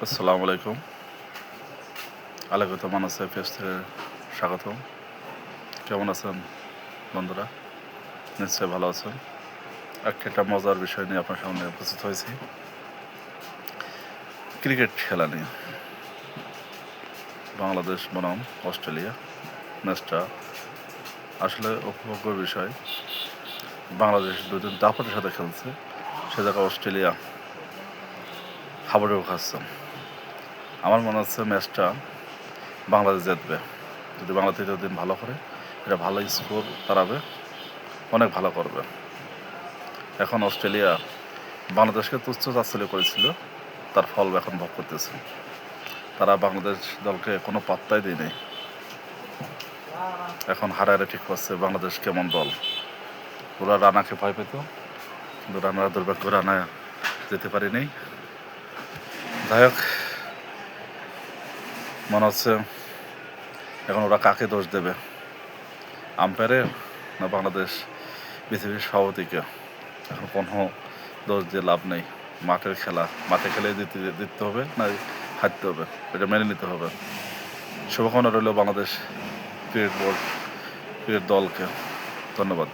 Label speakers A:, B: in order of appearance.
A: আসসালামু আলাইকুম। আলাগত মানুষের পেজ থেকে স্বাগতম। কেমন আছেন বন্ধুরা? নিশ্চয়ই ভালো আছেন। একটা মজার বিষয় নিয়ে আপনার সামনে উপস্থিত হয়েছি, ক্রিকেট খেলা নিয়ে। বাংলাদেশ বনাম অস্ট্রেলিয়া ম্যাচটা আসলে উপভোগ্য বিষয়। বাংলাদেশ দুদিন দাপটের সাথে খেলছে, সে জায়গায় অস্ট্রেলিয়া হাবুডুবু খাচ্ছে। আমার মনে হচ্ছে ম্যাচটা বাংলাদেশ জিতবে। যদি বাংলাদেশ দিন ভালো করে, এটা ভালো স্কোর দাঁড়াবে, অনেক ভালো করবে। এখন অস্ট্রেলিয়া বাংলাদেশকে তুচ্ছ তাচ্ছিল্য করেছিল, তার ফল এখন ভোগ করতেছে। তারা বাংলাদেশ দলকে কোনো পাত্তাই দেয় নাই। এখন হারারে ঠিক করছে বাংলাদেশ কেমন দল। ওরা রানাকে ভয় পেত, কিন্তু রানারা দুর্ভাগ্য রানা যেতে পারেনি। যাই হোক, মনে হচ্ছে এখন ওরা কাকে দোষ দেবে, আম্পায়ারের না বাংলাদেশ বিসিবির সভাপতিকে? এখন কোনো দোষ দিয়ে লাভ নেই। মাঠের খেলা, মাঠে খেলে জিততে হবে না হারতে হবে, এটা মেনে নিতে হবে। শুভকামনা রইল বাংলাদেশ ক্রিকেট বোর্ড, ক্রিকেট দলকে। ধন্যবাদ।